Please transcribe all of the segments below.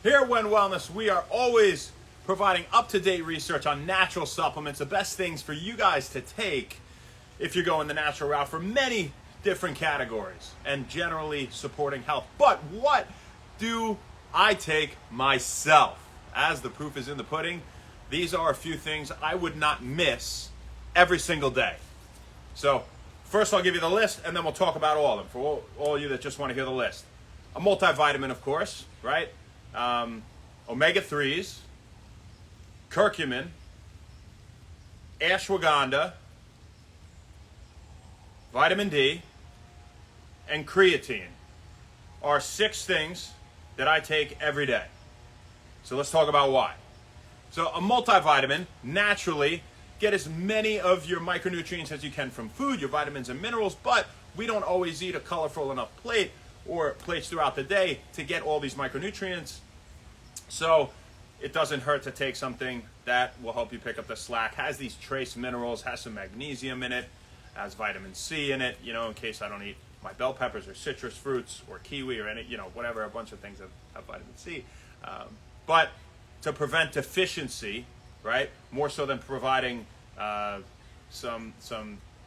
Here at When Wellness, we are always providing up-to-date research on natural supplements, the best things for you guys to take if you're going the natural route for many different categories and generally supporting health. But what do I take myself? As the proof is in the pudding, these are a few things I would not miss every single day. So first I'll give you the list and then we'll talk about all of them for all you that just want to hear the list. A multivitamin, of course, right? Omega-3s, curcumin, ashwagandha, vitamin D, and creatine are 6 things that I take every day. So let's talk about why. So a multivitamin, naturally, get as many of your micronutrients as you can from food, your vitamins and minerals, but we don't always eat a colorful enough plate or plates throughout the day to get all these micronutrients. So it doesn't hurt to take something that will help you pick up the slack, has these trace minerals, has some magnesium in it, has vitamin C in it, in case I don't eat my bell peppers or citrus fruits or kiwi or any, whatever, a bunch of things have vitamin C. But to prevent deficiency, right, more so than providing some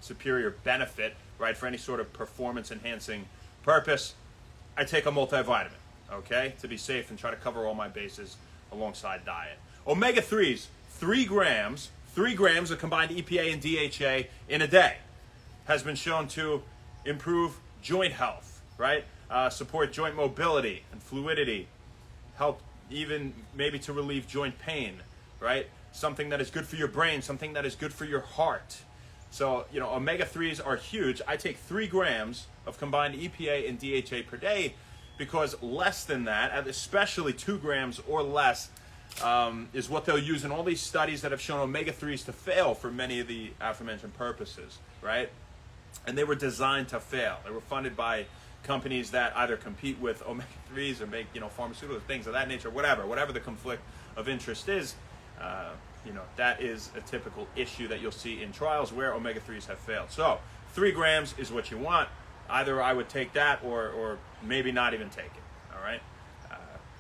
superior benefit, right, for any sort of performance enhancing purpose, I take a multivitamin, okay, to be safe and try to cover all my bases alongside diet. Omega-3s, 3 grams of combined EPA and DHA in a day has been shown to improve joint health, right, support joint mobility and fluidity, help even maybe to relieve joint pain, right, something that is good for your brain, something that is good for your heart. So, omega-3s are huge. I take 3 grams of combined EPA and DHA per day because less than that, especially 2 grams or less, is what they'll use in all these studies that have shown omega-3s to fail for many of the aforementioned purposes, right? And they were designed to fail. They were funded by companies that either compete with omega-3s or make, pharmaceuticals, things of that nature, whatever the conflict of interest is. That is a typical issue that you'll see in trials where omega-3s have failed. So 3 grams is what you want. Either I would take that or maybe not even take it, all right?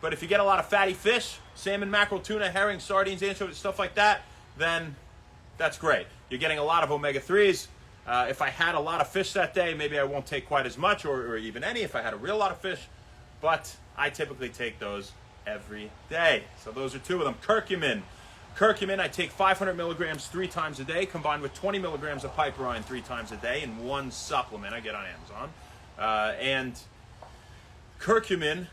But if you get a lot of fatty fish, salmon, mackerel, tuna, herring, sardines, anchovies, stuff like that, then that's great. You're getting a lot of omega-3s. If I had a lot of fish that day, maybe I won't take quite as much or even any if I had a real lot of fish. But I typically take those every day. So those are 2 of them. Curcumin, I take 500 milligrams 3 times a day, combined with 20 milligrams of piperine 3 times a day in one supplement I get on Amazon. And curcumin,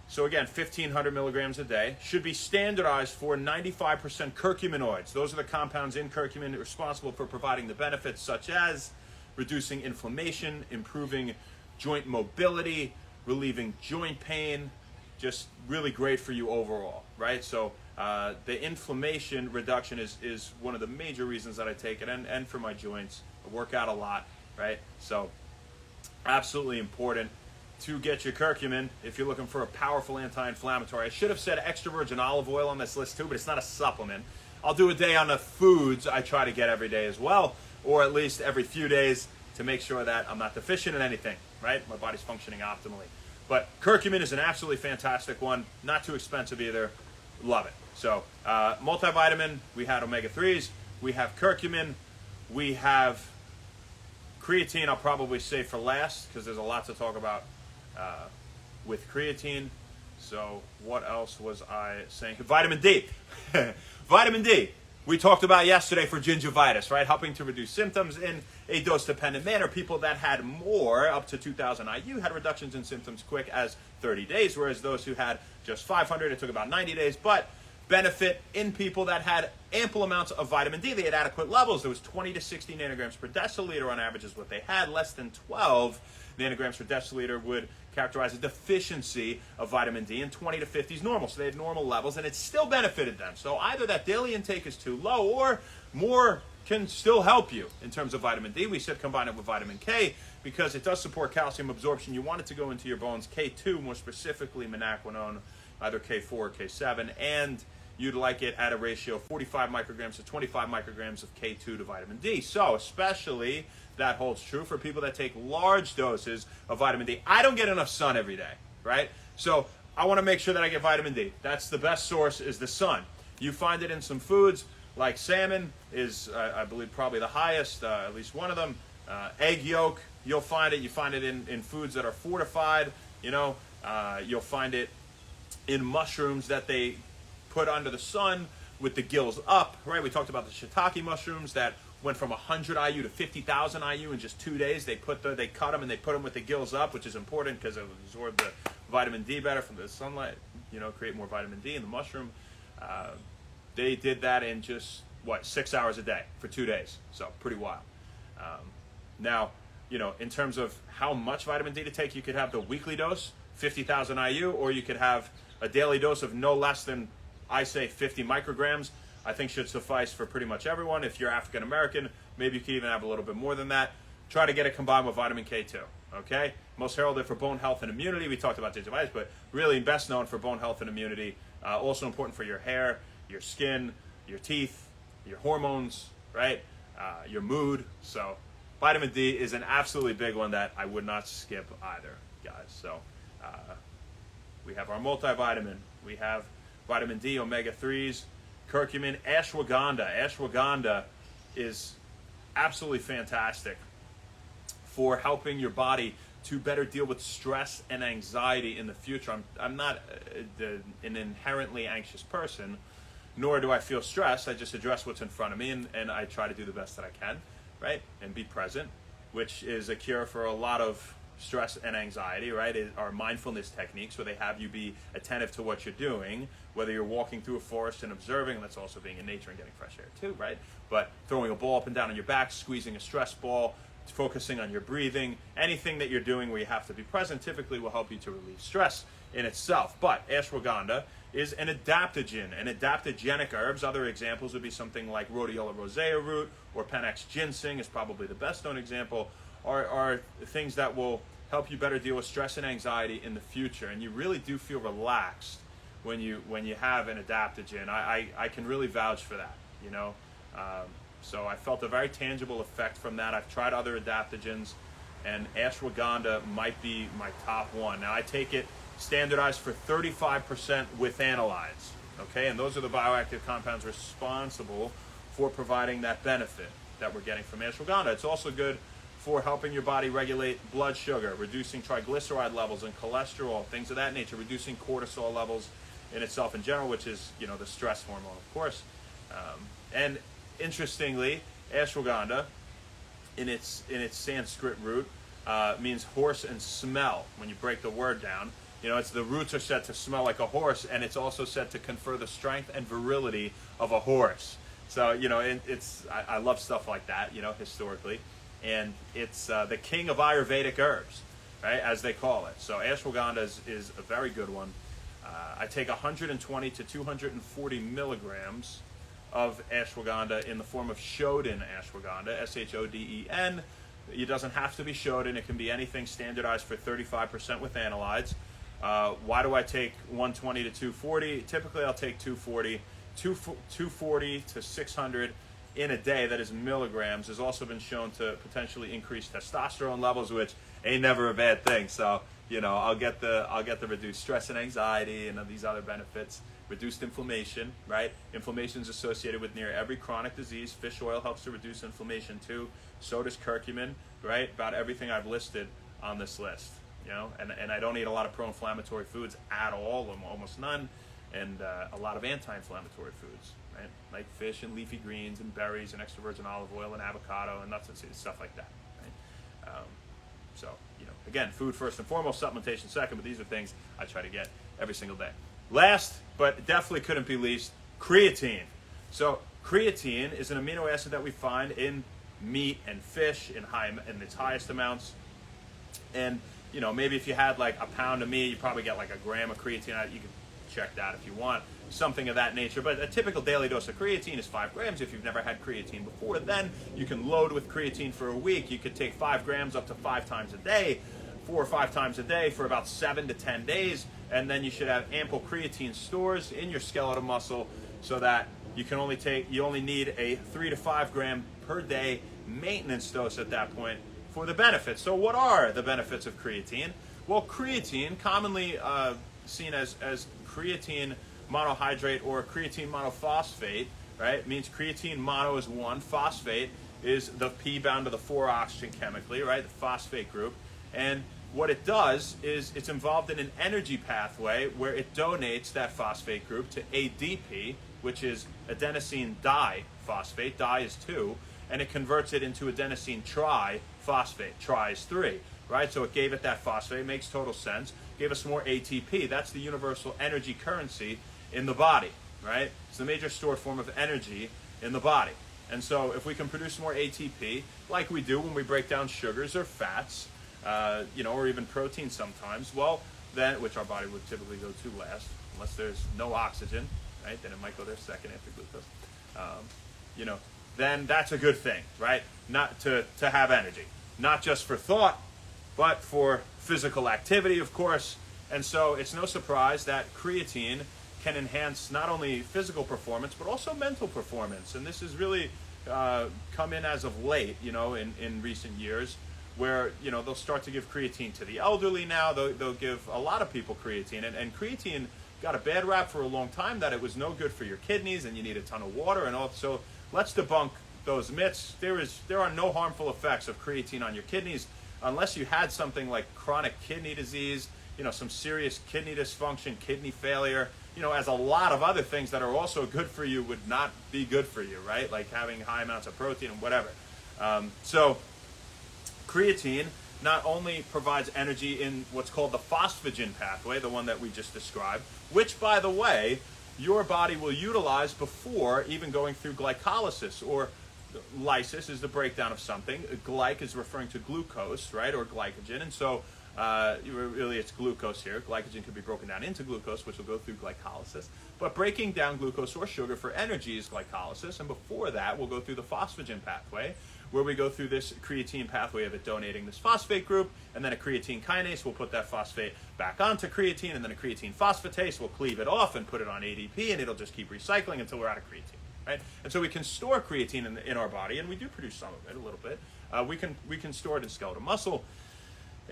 so again, 1,500 milligrams a day, should be standardized for 95% curcuminoids. Those are the compounds in curcumin responsible for providing the benefits such as reducing inflammation, improving joint mobility, relieving joint pain, just really great for you overall, right? So the inflammation reduction is one of the major reasons that I take it, and for my joints. I work out a lot, right? So absolutely important to get your curcumin if you're looking for a powerful anti-inflammatory. I should have said extra virgin olive oil on this list too, but it's not a supplement. I'll do a day on the foods I try to get every day as well, or at least every few days to make sure that I'm not deficient in anything, right? My body's functioning optimally. But curcumin is an absolutely fantastic one, not too expensive either. Love it. So multivitamin, we had omega-3s, we have curcumin, we have creatine. I'll probably save for last because there's a lot to talk about with creatine. So what else was I saying? Vitamin D. Vitamin D. We talked about yesterday for gingivitis, right? Helping to reduce symptoms in a dose-dependent manner. People that had more, up to 2,000 IU, had reductions in symptoms quick as 30 days, whereas those who had just 500, it took about 90 days. But benefit in people that had ample amounts of vitamin D. They had adequate levels. There was 20 to 60 nanograms per deciliter on average is what they had. Less than 12 nanograms per deciliter would characterize a deficiency of vitamin D, and 20 to 50 is normal. So they had normal levels, and it still benefited them. So either that daily intake is too low, or more can still help you in terms of vitamin D. We said combine it with vitamin K because it does support calcium absorption. You want it to go into your bones. K2, more specifically menaquinone, either K4 or K7, and you'd like it at a ratio of 45 micrograms to 25 micrograms of K2 to vitamin D. So especially that holds true for people that take large doses of vitamin D. I don't get enough sun every day, right? So I want to make sure that I get vitamin D. That's the best source, is the sun. You find it in some foods like salmon is, I believe, probably the highest, at least one of them. Egg yolk, you'll find it. You find it in foods that are fortified. You'll find it in mushrooms that they put under the sun with the gills up, right? We talked about the shiitake mushrooms that went from 100 IU to 50,000 IU in just 2 days. They cut them and they put them with the gills up, which is important because it absorbs the vitamin D better from the sunlight, create more vitamin D in the mushroom. They did that in just, 6 hours a day for 2 days. So pretty wild. Now, in terms of how much vitamin D to take, you could have the weekly dose, 50,000 IU, or you could have a daily dose of no less than, I say, 50 micrograms. I think should suffice for pretty much everyone. If you're African American, maybe you can even have a little bit more than that. Try to get it combined with vitamin K2, okay? Most heralded for bone health and immunity. We talked about gingivitis, but really best known for bone health and immunity. Also important for your hair, your skin, your teeth, your hormones, right? Your mood. So vitamin D is an absolutely big one that I would not skip either, guys. So we have our multivitamin. We have vitamin D, omega-3s, curcumin, ashwagandha. Ashwagandha is absolutely fantastic for helping your body to better deal with stress and anxiety in the future. I'm not an inherently anxious person, nor do I feel stressed. I just address what's in front of me, and I try to do the best that I can, right? And be present, which is a cure for a lot of stress and anxiety, right? Are mindfulness techniques where they have you be attentive to what you're doing, whether you're walking through a forest and observing. That's also being in nature and getting fresh air too, right? But throwing a ball up and down on your back, squeezing a stress ball, focusing on your breathing, anything that you're doing where you have to be present typically will help you to relieve stress in itself. But ashwagandha is an adaptogen, an adaptogenic herbs. Other examples would be something like rhodiola rosea root or Panax ginseng is probably the best known example, are things that will help you better deal with stress and anxiety in the future. And you really do feel relaxed when you have an adaptogen. I can really vouch for that, So I felt a very tangible effect from that. I've tried other adaptogens, and ashwagandha might be my top one. Now I take it standardized for 35% with analytes, okay? And those are the bioactive compounds responsible for providing that benefit that we're getting from ashwagandha. It's also good for helping your body regulate blood sugar, reducing triglyceride levels and cholesterol, things of that nature, reducing cortisol levels in itself in general, which is, the stress hormone, of course. And interestingly, ashwagandha, in its Sanskrit root, means horse and smell. When you break the word down, it's the roots are said to smell like a horse, and it's also said to confer the strength and virility of a horse. So I love stuff like that, historically, and it's the king of Ayurvedic herbs, right, as they call it. So ashwagandha is a very good one. I take 120 to 240 milligrams of ashwagandha in the form of Shoden ashwagandha, Shoden. It doesn't have to be Shoden. It can be anything standardized for 35% with analytes. Why do I take 120 to 240? Typically, I'll take 240. 240 to 600 in a day, that is milligrams, has also been shown to potentially increase testosterone levels, which ain't never a bad thing. So, I'll get the reduced stress and anxiety and these other benefits. Reduced inflammation, right? Inflammation is associated with near every chronic disease. Fish oil helps to reduce inflammation too. So does curcumin, right? About everything I've listed on this list, and I don't eat a lot of pro-inflammatory foods at all, almost none, and a lot of anti-inflammatory foods, right? Like fish and leafy greens and berries and extra virgin olive oil and avocado and nuts and seeds, stuff like that, right? So, again, food first and foremost, supplementation second, but these are things I try to get every single day. Last, but definitely couldn't be least, creatine. So creatine is an amino acid that we find in meat and fish in its highest amounts. And, maybe if you had like a pound of meat, you probably get like a gram of creatine. You can check that if you want, something of that nature. But a typical daily dose of creatine is 5 grams. If you've never had creatine before, then you can load with creatine for a week. You could take 5 grams up to 5 times a day, 4 or 5 times a day for about 7 to 10 days. And then you should have ample creatine stores in your skeletal muscle so that you only need a 3 to 5 gram per day maintenance dose at that point for the benefits. So what are the benefits of creatine? Well, creatine, commonly seen as creatine monohydrate or creatine monophosphate, right? It means creatine mono is 1, phosphate is the P bound to the 4 oxygen chemically, right? The phosphate group. And what it does is it's involved in an energy pathway where it donates that phosphate group to ADP, which is adenosine diphosphate. Di is 2, and it converts it into adenosine triphosphate. Tri is 3, right? So it gave it that phosphate. It makes total sense. Gave us more ATP. That's the universal energy currency in the body, right? It's the major stored form of energy in the body. And so if we can produce more ATP, like we do when we break down sugars or fats, or even protein sometimes, well, then, which our body would typically go to last, unless there's no oxygen, right? Then it might go there second after glucose. Then that's a good thing, right? Not to have energy, not just for thought, but for physical activity, of course. And so it's no surprise that creatine can enhance not only physical performance, but also mental performance. And this has really come in as of late, in recent years, where, they'll start to give creatine to the elderly now. They'll give a lot of people creatine. And creatine got a bad rap for a long time that it was no good for your kidneys and you need a ton of water and all. So let's debunk those myths. There are no harmful effects of creatine on your kidneys unless you had something like chronic kidney disease, some serious kidney dysfunction, kidney failure, as a lot of other things that are also good for you would not be good for you, right? Like having high amounts of protein and whatever. So creatine not only provides energy in what's called the phosphagen pathway, the one that we just described, which, by the way, your body will utilize before even going through glycolysis, or lysis is the breakdown of something. Glyc is referring to glucose, right, or glycogen, and so really it's glucose here. Glycogen could be broken down into glucose, which will go through glycolysis. But breaking down glucose or sugar for energy is glycolysis, and before that we'll go through the phosphagen pathway, where we go through this creatine pathway of it donating this phosphate group, and then a creatine kinase will put that phosphate back onto creatine, and then a creatine phosphatase will cleave it off and put it on ADP, and it'll just keep recycling until we're out of creatine. Right? And so we can store creatine in our body, and we do produce some of it, a little bit. We can store it in skeletal muscle,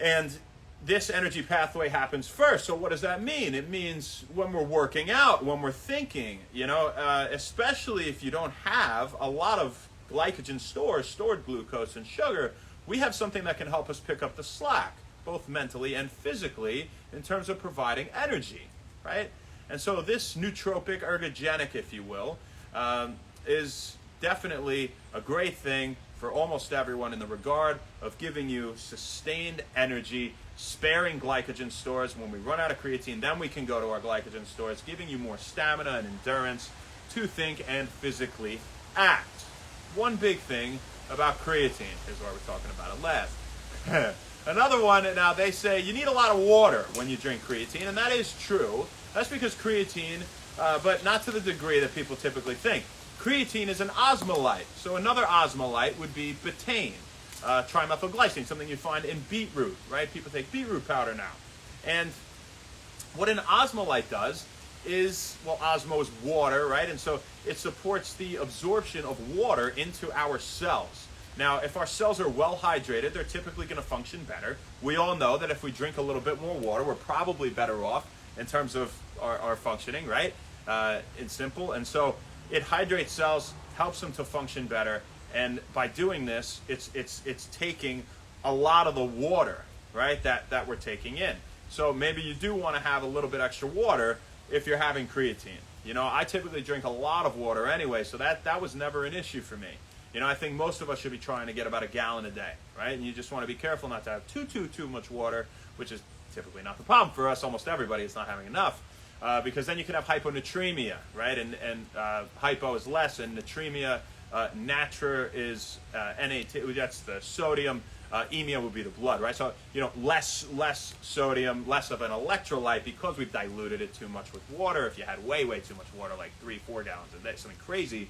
and this energy pathway happens first. So what does that mean? It means when we're working out, when we're thinking, especially if you don't have a lot of glycogen stored glucose and sugar, we have something that can help us pick up the slack, both mentally and physically, in terms of providing energy, right? And so this nootropic, ergogenic, if you will, is definitely a great thing for almost everyone in the regard of giving you sustained energy, sparing glycogen stores. When we run out of creatine, then we can go to our glycogen stores, giving you more stamina and endurance to think and physically act. One big thing about creatine is why we're talking about it last. Another one, now they say you need a lot of water when you drink creatine, and that is true. That's because creatine, but not to the degree that people typically think. Creatine is an osmolyte. So another osmolyte would be betaine, trimethylglycine, something you find in beetroot, right? People take beetroot powder now. And what an osmolyte does is, well, osmo is water, right? And so it supports the absorption of water into our cells. Now, if our cells are well hydrated, they're typically going to function better. We all know that if we drink a little bit more water, we're probably better off in terms of our functioning, right? In simple. And so it hydrates cells, helps them to function better. And by doing this, it's taking a lot of the water, right, that we're taking in. So maybe you do want to have a little bit extra water if you're having creatine. I typically drink a lot of water anyway, so that was never an issue for me. I think most of us should be trying to get about a gallon a day, right? And you just want to be careful not to have too much water, which is typically not the problem for us. Almost everybody is not having enough, because then you can have hyponatremia, right? And hypo is less, and natremia, natra is NA2, that's the sodium. Emia would be the blood, right? So, less sodium, less of an electrolyte because we've diluted it too much with water. If you had way too much water, like 3-4 gallons a day, something crazy,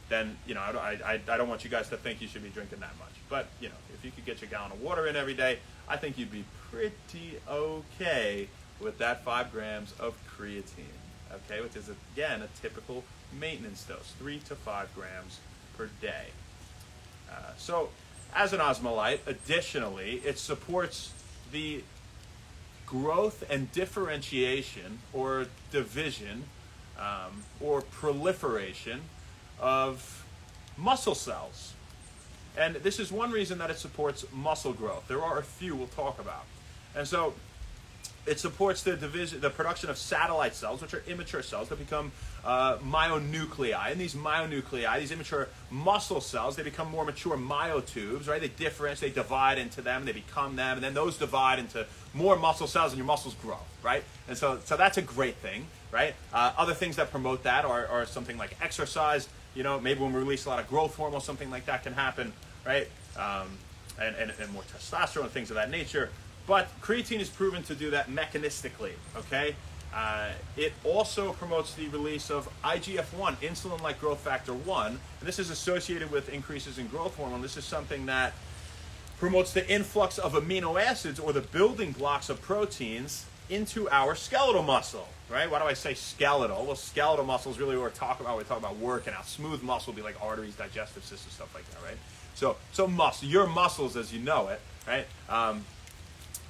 then, I don't want you guys to think you should be drinking that much. But, if you could get your gallon of water in every day, I think you'd be pretty okay with that 5 grams of creatine, okay? Which is, again, a typical maintenance dose, 3 to 5 grams per day. So, as an osmolyte, additionally, it supports the growth and differentiation or division or proliferation of muscle cells. And this is one reason that it supports muscle growth. There are a few we'll talk about. And so it supports the production of satellite cells, which are immature cells that become myonuclei. And these myonuclei, these immature muscle cells, they become more mature myotubes, right? They differentiate, they divide into them, they become them, and then those divide into more muscle cells, and your muscles grow, right? And so that's a great thing, right? Other things that promote that are something like exercise. You know, maybe when we release a lot of growth hormone, something like that can happen, right? And more testosterone, things of that nature. But creatine is proven to do that mechanistically, okay? It also promotes the release of IGF-1, insulin-like growth factor 1, and this is associated with increases in growth hormone. This is something that promotes the influx of amino acids, or the building blocks of proteins, into our skeletal muscle, right? Why do I say skeletal? Well, skeletal muscle is really what we're talking about. We talk about working out. Smooth muscle would be like arteries, digestive system, stuff like that, right? So muscle, your muscles as you know it, right,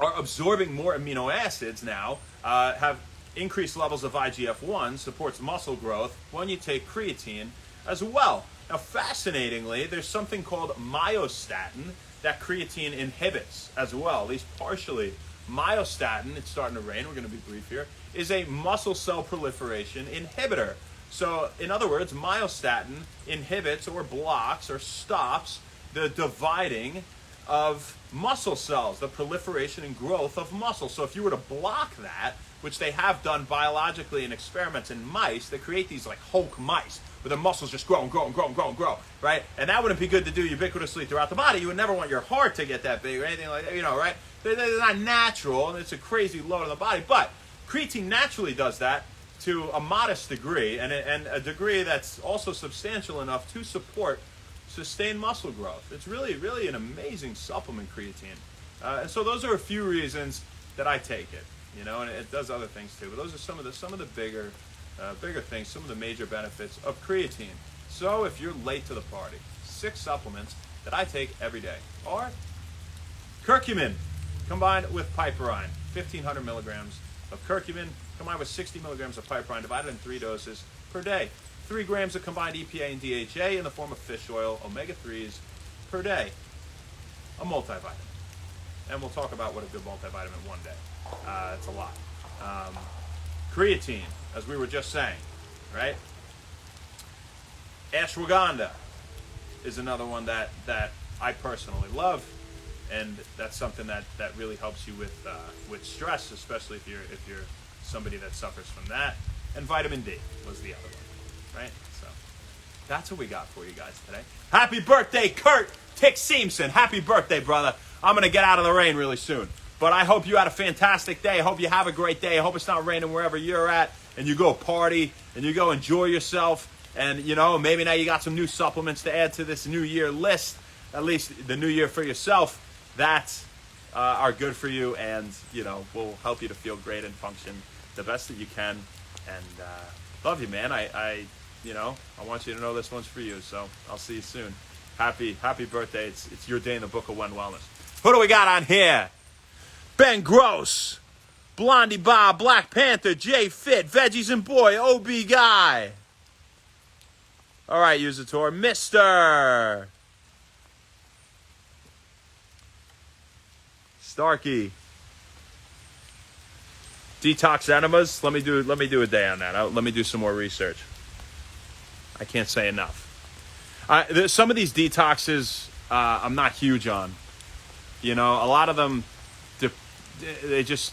are absorbing more amino acids now, have increased levels of IGF-1, supports muscle growth when you take creatine as well. Now, fascinatingly, there's something called myostatin that creatine inhibits as well, at least partially. Myostatin, it's starting to rain, we're going to be brief here, is a muscle cell proliferation inhibitor. So, in other words, myostatin inhibits or blocks or stops the dividing of muscle cells, the proliferation and growth of muscle. So if you were to block that, which they have done biologically in experiments in mice, they create these like Hulk mice, where the muscles just grow and grow and grow and grow and grow, right? And that wouldn't be good to do ubiquitously throughout the body. You would never want your heart to get that big or anything like that, you know, right? They're not natural, and it's a crazy load on the body. But creatine naturally does that to a modest degree, and a degree that's also substantial enough to support sustained muscle growth. It's really, really an amazing supplement, creatine. And so those are a few reasons that I take it, you know, and it does other things too. But those are some of the bigger things, some of the major benefits of creatine. So if you're late to the party, 6 supplements that I take every day are curcumin combined with piperine, 1,500 milligrams of curcumin combined with 60 milligrams of piperine divided in 3 doses per day. 3 grams of combined EPA and DHA in the form of fish oil, omega-3s per day. A multivitamin. And we'll talk about what a good multivitamin one day. It's a lot. Creatine, as we were just saying, right? Ashwagandha is another one that I personally love, and that's something that really helps you with stress, especially if you're somebody that suffers from that. And vitamin D was the other one. Right? So that's what we got for you guys today. Happy birthday, Kurt Siemsen. Happy birthday, brother. I'm going to get out of the rain really soon. But I hope you had a fantastic day. I hope you have a great day. I hope it's not raining wherever you're at, and you go party and you go enjoy yourself. And, you know, maybe now you got some new supplements to add to this New Year list, at least the New Year for yourself, that are good for you and, you know, will help you to feel great and function the best that you can. And love you, man. I want you to know this one's for you, so I'll see you soon. Happy birthday. It's your day in the book of One Wellness. Who do we got on here? Ben Gross, Blondie Bob, Black Panther, Jay Fit, Veggies and Boy, OB Guy. All right, Usator, Mr. Starkey. Detox enemas. Let me do a day on that. Let me do some more research. I can't say enough. Some of these detoxes I'm not huge on. You know, a lot of them they just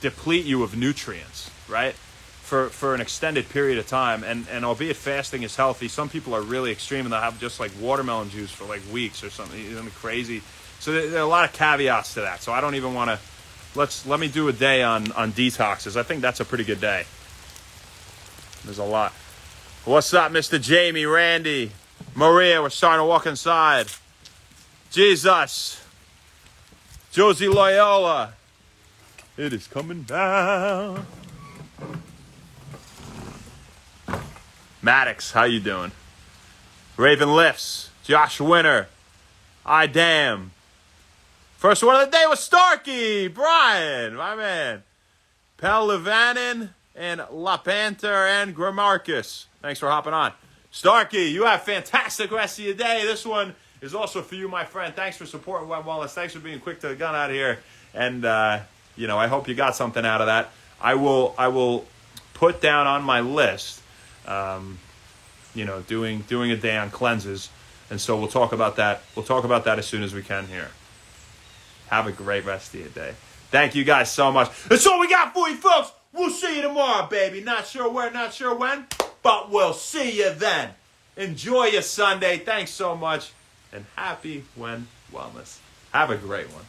deplete you of nutrients, right? For an extended period of time, and albeit fasting is healthy, some people are really extreme and they'll have just like watermelon juice for like weeks or something crazy. So there are a lot of caveats to that. So I don't even want to. Let me do a day on detoxes. I think that's a pretty good day. There's a lot. What's up, Mr. Jamie, Randy, Maria? We're starting to walk inside. Jesus, Josie Loyola. It is coming down. Maddox, how you doing? Raven Lifts, Josh Winter, I Damn, First one of the day was Starkey, Brian, my man. Pel Levanin and LaPanther and Gramarcus. Thanks for hopping on. Starkey, you have a fantastic rest of your day. This one is also for you, my friend. Thanks for supporting Web Wellness. Thanks for being quick to the gun out here. And, I hope you got something out of that. I will put down on my list, doing a day on cleanses. And so we'll talk about that. We'll talk about that as soon as we can here. Have a great rest of your day. Thank you guys so much. That's all we got for you, folks. We'll see you tomorrow, baby. Not sure where, not sure when, but we'll see you then. Enjoy your Sunday. Thanks so much. And happy Wellness. Have a great one.